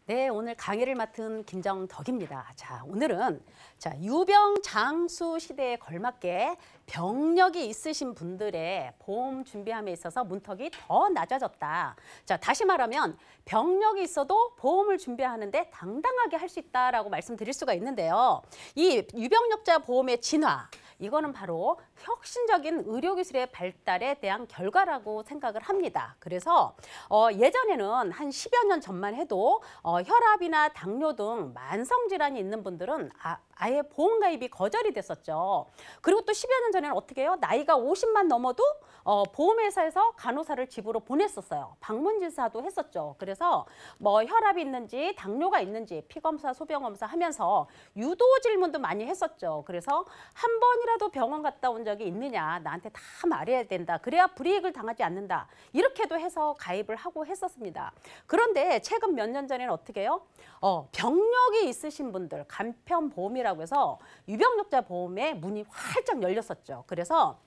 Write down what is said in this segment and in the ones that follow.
네, 오늘 강의를 맡은 김정덕입니다. 자, 오늘은 유병장수 시대에 걸맞게 병력이 있으신 분들의 보험 준비함에 있어서 문턱이 더 낮아졌다. 자, 다시 말하면 병력이 있어도 보험을 준비하는데 당당하게 할 수 있다라고 말씀드릴 수가 있는데요. 이 유병력자 보험의 진화, 이거는 바로 혁신적인 의료기술의 발달에 대한 결과라고 생각을 합니다. 그래서 예전에는 한 10여 년 전만 해도 혈압이나 당뇨 등 만성질환이 있는 분들은 아예 보험가입이 거절이 됐었죠. 그리고 또 10여 년 전에는 어떻게 해요? 나이가 50만 넘어도 보험회사에서 간호사를 집으로 보냈었어요. 방문진사도 했었죠. 그래서 뭐 혈압이 있는지 당뇨가 있는지 피검사, 소변검사 하면서 유도 질문도 많이 했었죠. 그래서 한 번이라도 병원 갔다 온 적이 있느냐, 나한테 다 말해야 된다. 그래야 불이익을 당하지 않는다. 이렇게도 해서 가입을 하고 했었습니다. 그런데 최근 몇 년 전에는 어떻게 해요? 병력이 있으신 분들, 간편보험이라고 해서 유병력자 보험에 문이 활짝 열렸었죠. 그래서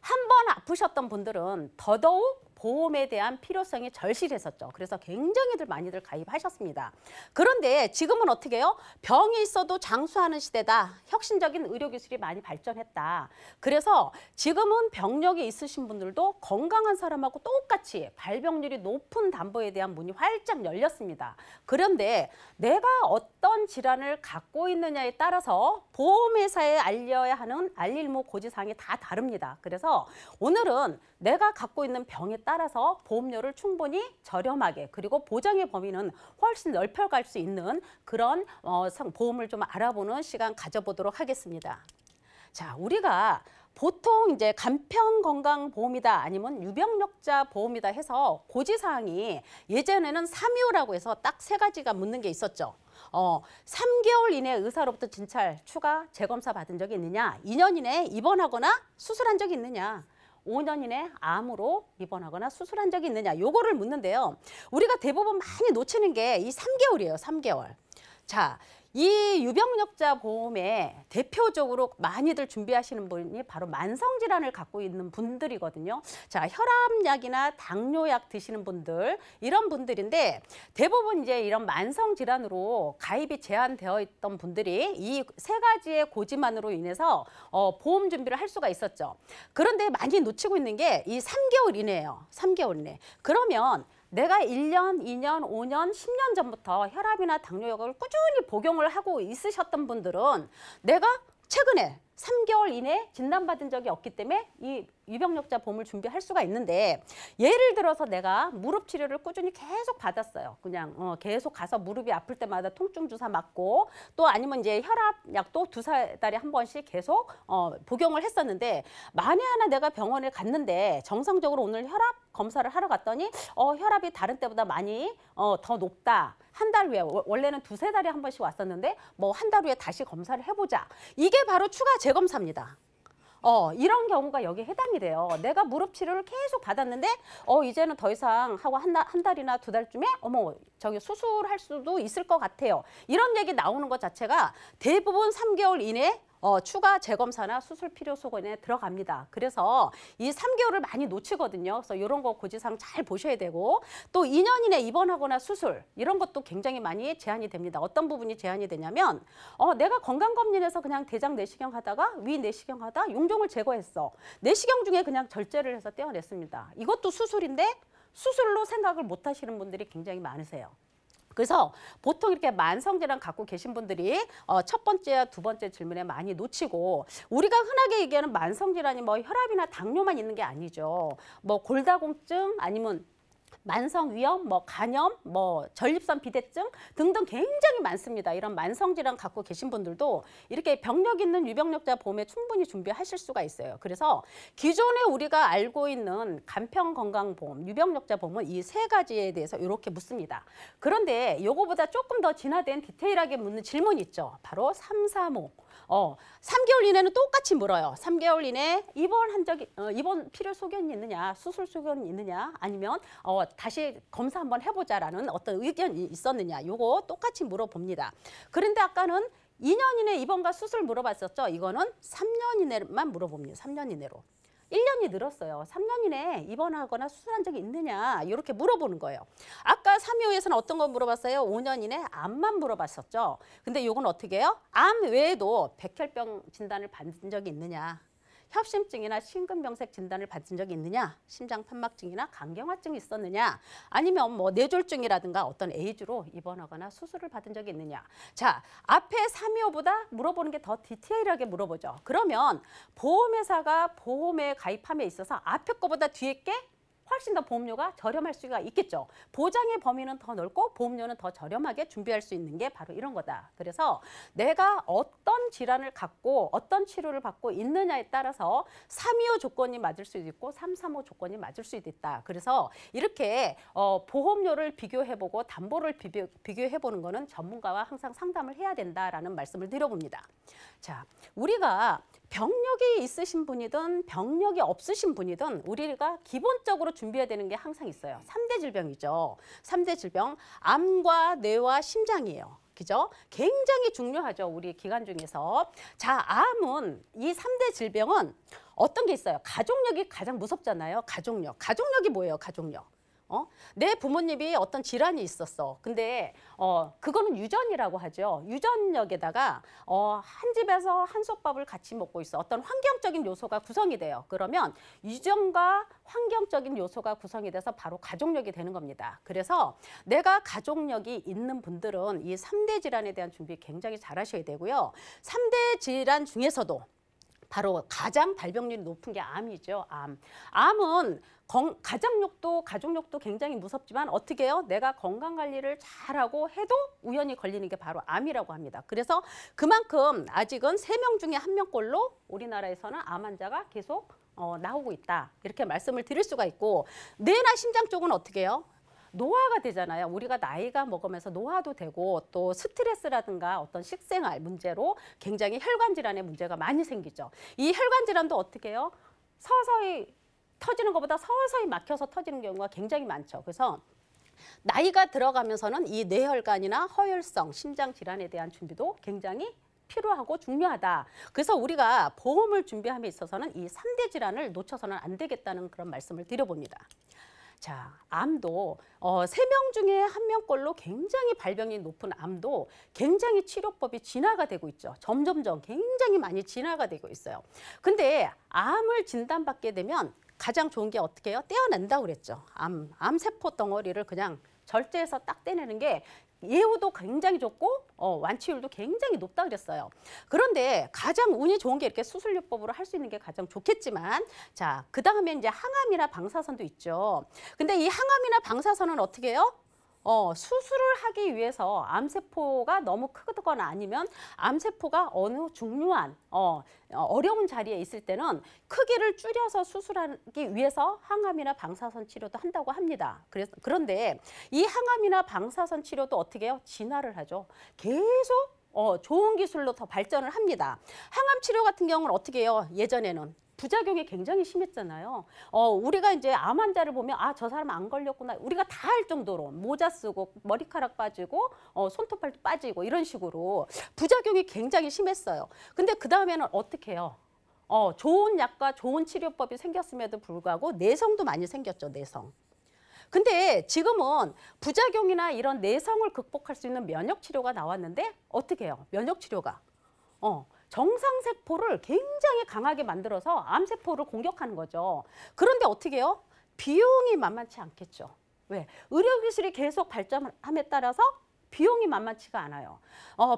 한 번 아프셨던 분들은 더더욱 보험에 대한 필요성이 절실했었죠. 그래서 굉장히들 많이들 가입하셨습니다. 그런데 지금은 어떻게 해요? 병이 있어도 장수하는 시대다. 혁신적인 의료기술이 많이 발전했다. 그래서 지금은 병력이 있으신 분들도 건강한 사람하고 똑같이 발병률이 높은 담보에 대한 문이 활짝 열렸습니다. 그런데 내가 어떤 질환을 갖고 있느냐에 따라서 보험회사에 알려야 하는 알릴무 고지사항이 다 다릅니다. 그래서 오늘은 내가 갖고 있는 병에 따라서 보험료를 충분히 저렴하게, 그리고 보장의 범위는 훨씬 넓혀갈 수 있는 그런 보험을 좀 알아보는 시간 가져보도록 하겠습니다. 자, 우리가 보통 이제 간편건강보험이다 아니면 유병력자 보험이다 해서 고지사항이 예전에는 325라고 해서 딱 세 가지가 묻는 게 있었죠. 3개월 이내 의사로부터 진찰, 추가 재검사 받은 적이 있느냐, 2년 이내에 입원하거나 수술한 적이 있느냐, 5년 이내 암으로 입원하거나 수술한 적이 있느냐, 요거를 묻는데요. 우리가 대부분 많이 놓치는 게 이 3개월이에요. 3개월. 자, 이 유병력자 보험에 대표적으로 많이들 준비하시는 분이 바로 만성질환을 갖고 있는 분들이거든요. 자, 혈압약이나 당뇨약 드시는 분들, 이런 분들인데 대부분 이제 이런 만성질환으로 가입이 제한되어 있던 분들이 이 세 가지의 고지만으로 인해서 보험 준비를 할 수가 있었죠. 그런데 많이 놓치고 있는 게 이 3개월 이내예요. 3개월 이내. 그러면 내가 1년, 2년, 5년, 10년 전부터 혈압이나 당뇨약을 꾸준히 복용을 하고 있으셨던 분들은 내가 최근에 3개월 이내에 진단받은 적이 없기 때문에 이 유병력자 보험을 준비할 수가 있는데, 예를 들어서 내가 무릎 치료를 꾸준히 계속 받았어요. 그냥 계속 가서 무릎이 아플 때마다 통증 주사 맞고, 또 아니면 이제 혈압약도 두세 달에 한 번씩 계속 복용을 했었는데, 만에 하나 내가 병원에 갔는데 정상적으로 오늘 혈압 검사를 하러 갔더니 혈압이 다른 때보다 많이 더 높다. 한 달 후에, 원래는 두세 달에 한 번씩 왔었는데 뭐 한 달 후에 다시 검사를 해보자. 이게 바로 추가 재검사입니다. 이런 경우가 여기에 해당이 돼요. 내가 무릎 치료를 계속 받았는데 이제는 더 이상 하고 한 달이나 두 달쯤에 저기 수술할 수도 있을 것 같아요. 이런 얘기 나오는 것 자체가 대부분 3개월 이내에 추가 재검사나 수술 필요 소견에 들어갑니다. 그래서 이 3개월을 많이 놓치거든요. 그래서 이런 거 고지사항 잘 보셔야 되고, 또 2년 이내 입원하거나 수술, 이런 것도 굉장히 많이 제한이 됩니다. 어떤 부분이 제한이 되냐면 내가 건강검진에서 그냥 대장 내시경 하다가 위 내시경 하다 용종을 제거했어. 내시경 중에 그냥 절제를 해서 떼어냈습니다. 이것도 수술인데 수술로 생각을 못 하시는 분들이 굉장히 많으세요. 그래서 보통 이렇게 만성질환 갖고 계신 분들이 첫 번째, 두 번째 질문에 많이 놓치고, 우리가 흔하게 얘기하는 만성질환이 뭐 혈압이나 당뇨만 있는 게 아니죠. 뭐 골다공증 아니면 만성위염, 뭐 간염, 뭐 전립선 비대증 등등 굉장히 많습니다. 이런 만성질환 갖고 계신 분들도 이렇게 병력 있는 유병력자 보험에 충분히 준비하실 수가 있어요. 그래서 기존에 우리가 알고 있는 간편건강보험, 유병력자 보험은 이 세 가지에 대해서 이렇게 묻습니다. 그런데 이거보다 조금 더 진화된 디테일하게 묻는 질문이 있죠. 바로 335. 3개월 이내는 똑같이 물어요. 3개월 이내에 입원한 적이 입원 필요 소견이 있느냐, 수술 소견이 있느냐, 아니면 다시 검사 한번 해보자라는 어떤 의견이 있었느냐, 요거 똑같이 물어봅니다. 그런데 아까는 2년 이내 입원과 수술 물어봤었죠. 이거는 3년 이내만 물어봅니다. 3년 이내로. 1년이 늘었어요. 3년 이내에 입원하거나 수술한 적이 있느냐 이렇게 물어보는 거예요. 아까 325에서는 어떤 거 물어봤어요? 5년 이내 암만 물어봤었죠. 근데 이건 어떻게 해요? 암 외에도 백혈병 진단을 받은 적이 있느냐, 협심증이나 심근병색 진단을 받은 적이 있느냐, 심장판막증이나 간경화증이 있었느냐, 아니면 뭐 뇌졸중이라든가 어떤 에이즈로 입원하거나 수술을 받은 적이 있느냐. 자, 앞에 325보다 물어보는 게 더 디테일하게 물어보죠. 그러면 보험회사가 보험에 가입함에 있어서 앞에 거보다 뒤에 게 훨씬 더 보험료가 저렴할 수가 있겠죠. 보장의 범위는 더 넓고 보험료는 더 저렴하게 준비할 수 있는 게 바로 이런 거다. 그래서 내가 어떤 질환을 갖고 어떤 치료를 받고 있느냐에 따라서 325 조건이 맞을 수도 있고 335 조건이 맞을 수도 있다. 그래서 이렇게 보험료를 비교해보고 담보를 비교해보는 거는 전문가와 항상 상담을 해야 된다라는 말씀을 드려봅니다. 자, 우리가 병력이 있으신 분이든 병력이 없으신 분이든 우리가 기본적으로 준비해야 되는 게 항상 있어요. 3대 질병이죠. 3대 질병, 암과 뇌와 심장이에요. 그죠? 굉장히 중요하죠. 우리 기관 중에서. 자, 암은 이 3대 질병은 어떤 게 있어요? 가족력이 가장 무섭잖아요. 가족력. 가족력이 뭐예요? 가족력. 내 부모님이 어떤 질환이 있었어. 근데 그거는 유전이라고 하죠. 유전력에다가 한 집에서 한솥밥을 같이 먹고 있어. 어떤 환경적인 요소가 구성이 돼요. 그러면 유전과 환경적인 요소가 구성이 돼서 바로 가족력이 되는 겁니다. 그래서 내가 가족력이 있는 분들은 이 3대 질환에 대한 준비 굉장히 잘 하셔야 되고요. 3대 질환 중에서도 바로 가장 발병률이 높은 게 암이죠. 암은 가족력도 굉장히 무섭지만 어떻게 해요? 내가 건강관리를 잘하고 해도 우연히 걸리는 게 바로 암이라고 합니다. 그래서 그만큼 아직은 3명 중에 1명꼴로 우리나라에서는 암 환자가 계속 나오고 있다. 이렇게 말씀을 드릴 수가 있고, 뇌나 심장 쪽은 어떻게 해요? 노화가 되잖아요. 우리가 나이가 먹으면서 노화도 되고 또 스트레스라든가 어떤 식생활 문제로 굉장히 혈관 질환의 문제가 많이 생기죠. 이 혈관 질환도 어떻게 해요? 서서히 터지는 것보다 서서히 막혀서 터지는 경우가 굉장히 많죠. 그래서 나이가 들어가면서는 이 뇌혈관이나 허혈성 심장 질환에 대한 준비도 굉장히 필요하고 중요하다. 그래서 우리가 보험을 준비함에 있어서는 이 3대 질환을 놓쳐서는 안 되겠다는 그런 말씀을 드려봅니다. 자, 암도 3명 중에 1명꼴로 굉장히 발병이 높은 암도 굉장히 치료법이 진화가 되고 있죠. 점점점 굉장히 많이 진화가 되고 있어요. 근데 암을 진단받게 되면 가장 좋은 게 어떻게 해요? 떼어낸다고 그랬죠. 암세포 덩어리를 그냥 절제해서 딱 떼내는 게 예후도 굉장히 좋고 완치율도 굉장히 높다 그랬어요. 그런데 가장 운이 좋은 게 이렇게 수술요법으로 할 수 있는 게 가장 좋겠지만, 자, 그 다음에 이제 항암이나 방사선도 있죠. 근데 이 항암이나 방사선은 어떻게 해요? 수술을 하기 위해서 암세포가 너무 크거나 아니면 암세포가 어느 중요한 어려운 자리에 있을 때는 크기를 줄여서 수술하기 위해서 항암이나 방사선 치료도 한다고 합니다. 그런데 이 항암이나 방사선 치료도 어떻게 해요? 진화를 하죠. 계속 좋은 기술로 더 발전을 합니다. 항암 치료 같은 경우는 어떻게 해요? 예전에는 부작용이 굉장히 심했잖아요. 우리가 이제 암 환자를 보면 저 사람 안 걸렸구나. 우리가 다 할 정도로 모자 쓰고 머리카락 빠지고 손톱발도 빠지고 이런 식으로 부작용이 굉장히 심했어요. 근데 그 다음에는 어떻게 해요? 좋은 약과 좋은 치료법이 생겼음에도 불구하고 내성도 많이 생겼죠. 내성. 근데 지금은 부작용이나 이런 내성을 극복할 수 있는 면역 치료가 나왔는데 어떻게 해요? 면역 치료가 정상세포를 굉장히 강하게 만들어서 암세포를 공격하는 거죠. 그런데 어떻게 해요? 비용이 만만치 않겠죠. 왜? 의료기술이 계속 발전함에 따라서 비용이 만만치가 않아요.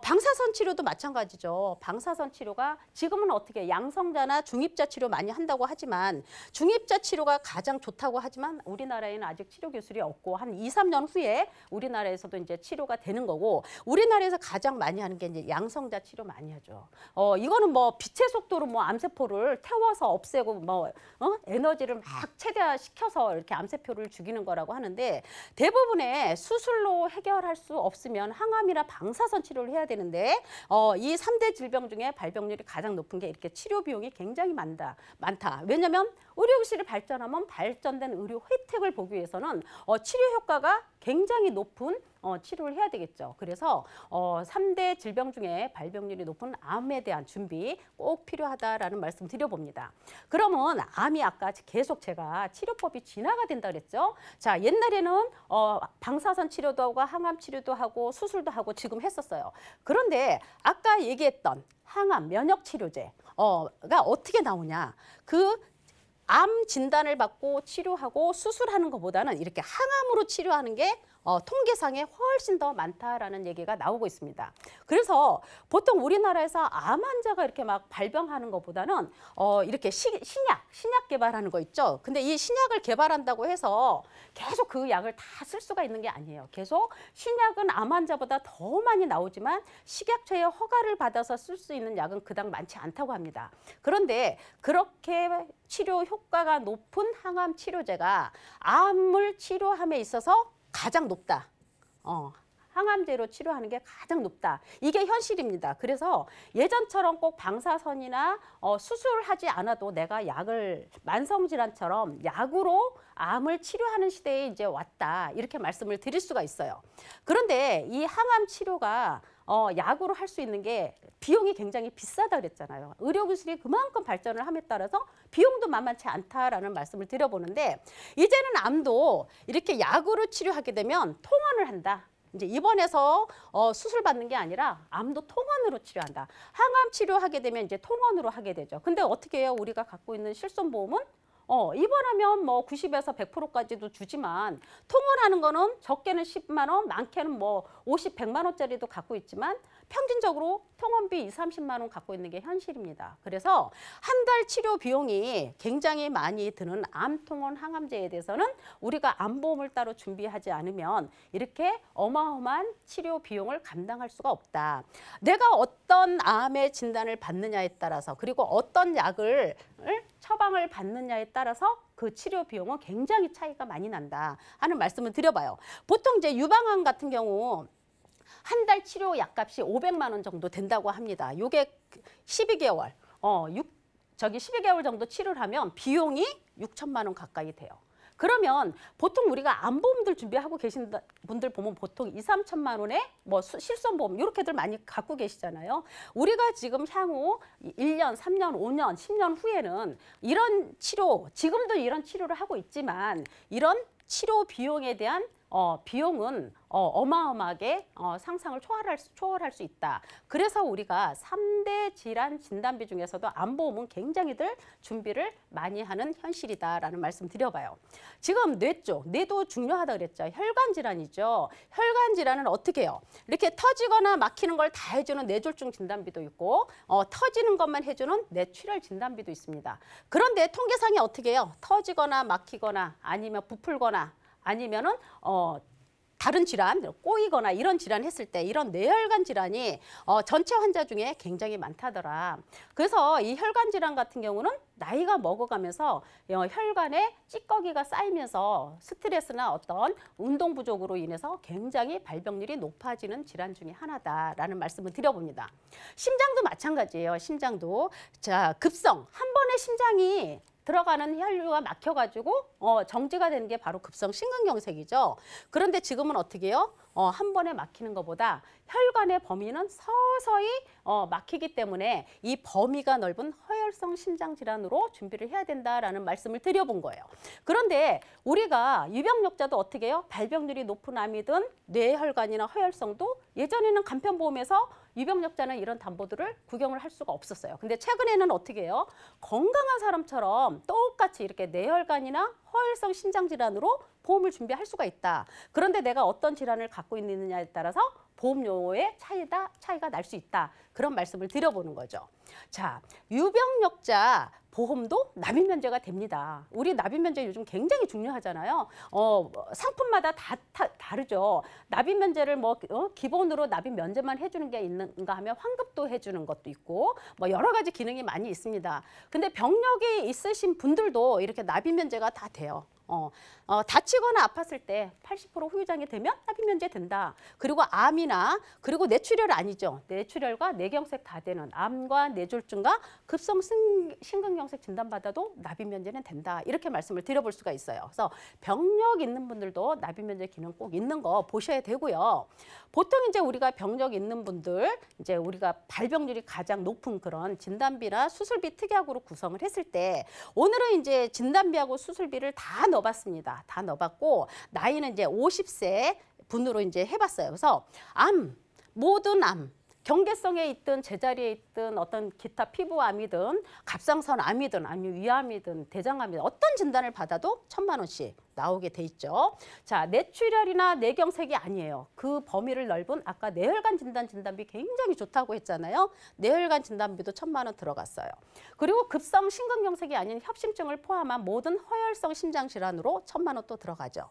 방사선 치료도 마찬가지죠. 방사선 치료가 지금은 어떻게 양성자나 중입자 치료 많이 한다고 하지만 중입자 치료가 가장 좋다고 하지만 우리나라에는 아직 치료 기술이 없고 한 2, 3년 후에 우리나라에서도 이제 치료가 되는 거고, 우리나라에서 가장 많이 하는 게 이제 양성자 치료 많이 하죠. 이거는 뭐 빛의 속도로 뭐 암세포를 태워서 없애고 에너지를 막 최대화시켜서 이렇게 암세포를 죽이는 거라고 하는데, 대부분의 수술로 해결할 수 없으면 항암이나 방사선 치료를 해야 되는데 이 3대 질병 중에 발병률이 가장 높은 게 이렇게 치료 비용이 굉장히 많다. 왜냐하면 의료기술이 발전하면 발전된 의료 혜택을 보기 위해서는 치료 효과가 굉장히 높은 치료를 해야 되겠죠. 그래서 3대 질병 중에 발병률이 높은 암에 대한 준비 꼭 필요하다라는 말씀 드려봅니다. 그러면 암이 아까 계속 제가 치료법이 진화가 된다 그랬죠. 자, 옛날에는 방사선 치료도 하고 항암 치료도 하고 수술도 하고 지금 했었어요. 그런데 아까 얘기했던 항암 면역 치료제가 어떻게 나오냐? 암 진단을 받고 치료하고 수술하는 것보다는 이렇게 항암으로 치료하는 게 통계상에 훨씬 더 많다라는 얘기가 나오고 있습니다. 그래서 보통 우리나라에서 암 환자가 이렇게 막 발병하는 것보다는 이렇게 신약 개발하는 거 있죠. 근데 이 신약을 개발한다고 해서 계속 그 약을 다 쓸 수가 있는 게 아니에요. 계속 신약은 암 환자보다 더 많이 나오지만 식약처의 허가를 받아서 쓸 수 있는 약은 그닥 많지 않다고 합니다. 그런데 그렇게 치료 효과가 높은 항암 치료제가 암을 치료함에 있어서 가장 높다. 항암제로 치료하는 게 가장 높다. 이게 현실입니다. 그래서 예전처럼 꼭 방사선이나 수술하지 않아도 내가 만성질환처럼 약으로 암을 치료하는 시대에 이제 왔다. 이렇게 말씀을 드릴 수가 있어요. 그런데 이 항암 치료가 약으로 할 수 있는 게 비용이 굉장히 비싸다 그랬잖아요. 의료기술이 그만큼 발전을 함에 따라서 비용도 만만치 않다라는 말씀을 드려보는데 이제는 암도 이렇게 약으로 치료하게 되면 통원을 한다. 이제 입원해서 수술 받는 게 아니라 암도 통원으로 치료한다. 항암 치료하게 되면 이제 통원으로 하게 되죠. 근데 어떻게 해요? 우리가 갖고 있는 실손보험은 입원하면 뭐 90에서 100%까지도 주지만 통원하는 거는 적게는 10만 원, 많게는 뭐 50, 100만 원짜리도 갖고 있지만 평균적으로 통원비 20, 30만 원 갖고 있는 게 현실입니다. 그래서 한 달 치료 비용이 굉장히 많이 드는 암통원 항암제에 대해서는 우리가 암보험을 따로 준비하지 않으면 이렇게 어마어마한 치료 비용을 감당할 수가 없다. 내가 어떤 암의 진단을 받느냐에 따라서 그리고 어떤 약을 처방을 받느냐에 따라서 그 치료 비용은 굉장히 차이가 많이 난다 하는 말씀을 드려봐요. 보통 이제 유방암 같은 경우 한 달 치료 약값이 500만 원 정도 된다고 합니다. 이게 12개월, 12개월 정도 치료를 하면 비용이 6천만 원 가까이 돼요. 그러면 보통 우리가 암보험들 준비하고 계신 분들 보면 보통 2, 3천만 원에 뭐 실손보험 이렇게들 많이 갖고 계시잖아요. 우리가 지금 향후 1년, 3년, 5년, 10년 후에는 이런 치료, 지금도 이런 치료를 하고 있지만 이런 치료 비용에 대한 비용은 어마어마하게 상상을 초월할 수 있다. 그래서 우리가 3대 질환 진단비 중에서도 암보험은 굉장히들 준비를 많이 하는 현실이다라는 말씀 드려봐요. 지금 뇌도 중요하다 그랬죠. 혈관 질환이죠. 혈관 질환은 어떻게 해요? 이렇게 터지거나 막히는 걸 다 해주는 뇌졸중 진단비도 있고 터지는 것만 해주는 뇌출혈 진단비도 있습니다. 그런데 통계상이 어떻게 해요? 터지거나 막히거나 아니면 부풀거나 아니면은 다른 질환, 꼬이거나 이런 질환 했을 때 이런 뇌혈관 질환이 전체 환자 중에 굉장히 많다더라. 그래서 이 혈관 질환 같은 경우는 나이가 먹어가면서 혈관에 찌꺼기가 쌓이면서 스트레스나 어떤 운동 부족으로 인해서 굉장히 발병률이 높아지는 질환 중에 하나다라는 말씀을 드려봅니다. 심장도 마찬가지예요. 심장도. 자, 급성, 한 번에 심장이 들어가는 혈류가 막혀가지고 정지가 되는 게 바로 급성 심근경색이죠. 그런데 지금은 어떻게 해요? 한 번에 막히는 것보다 혈관의 범위는 서서히 막히기 때문에 이 범위가 넓은 허혈성 심장질환으로 준비를 해야 된다라는 말씀을 드려본 거예요. 그런데 우리가 유병력자도 어떻게 해요? 발병률이 높은 암이든 뇌혈관이나 허혈성도 예전에는 간편보험에서 유병력자는 이런 담보들을 구경을 할 수가 없었어요. 근데 최근에는 어떻게 해요? 건강한 사람처럼 똑같이 이렇게 뇌혈관이나 허혈성 심장질환으로 보험을 준비할 수가 있다. 그런데 내가 어떤 질환을 갖고 있느냐에 따라서 보험료의 차이가 날 수 있다. 그런 말씀을 드려보는 거죠. 자, 유병력자 보험도 납입 면제가 됩니다. 우리 납입 면제 요즘 굉장히 중요하잖아요. 상품마다 다 다르죠. 납입 면제를 기본으로 납입 면제만 해주는 게 있는가 하면 환급도 해주는 것도 있고 뭐 여러 가지 기능이 많이 있습니다. 근데 병력이 있으신 분들도 이렇게 납입 면제가 다 돼요. 다치거나 아팠을 때 80% 후유장이 되면 납입 면제 된다. 그리고 암이나 그리고 뇌출혈 아니죠. 뇌출혈과 뇌경색 다 되는 암과 뇌졸중과 급성 심근경색 심근경색 진단받아도 납입면제는 된다. 이렇게 말씀을 드려볼 수가 있어요. 그래서 병력 있는 분들도 납입면제 기능 꼭 있는 거 보셔야 되고요. 보통 이제 우리가 병력 있는 분들, 이제 우리가 발병률이 가장 높은 그런 진단비나 수술비 특약으로 구성을 했을 때 오늘은 이제 진단비하고 수술비를 다 넣어봤습니다. 다 넣어봤고 나이는 이제 50세 분으로 이제 해봤어요. 그래서 모든 경계성에 있든 제자리에 있든 어떤 기타 피부암이든 갑상선암이든 아니면 위암이든 대장암이든 어떤 진단을 받아도 1,000만 원씩 나오게 돼 있죠. 자, 뇌출혈이나 뇌경색이 아니에요. 그 범위를 넓은 아까 뇌혈관 진단비 굉장히 좋다고 했잖아요. 뇌혈관 진단비도 1,000만 원 들어갔어요. 그리고 급성 심근경색이 아닌 협심증을 포함한 모든 허혈성 심장질환으로 1,000만 원 또 들어가죠.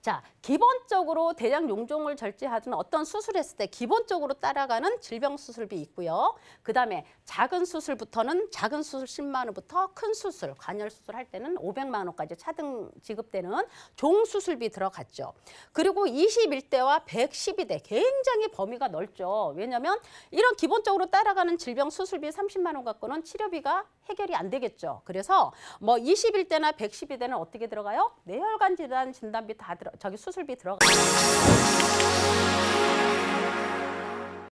자, 기본적으로 대장 용종을 절제하든 어떤 수술했을 때 기본적으로 따라가는 질병 수술비 있고요. 그다음에 작은 수술부터는 작은 수술 10만 원부터 큰 수술, 관열 수술할 때는 500만 원까지 차등 지급되는 종 수술비 들어갔죠. 그리고 21대와 112대 굉장히 범위가 넓죠. 왜냐하면 이런 기본적으로 따라가는 질병 수술비 30만 원 갖고는 치료비가 해결이 안 되겠죠. 그래서 뭐 21대나 112대는 어떻게 들어가요? 뇌혈관 질환 진단비 다 수술비 들어가요.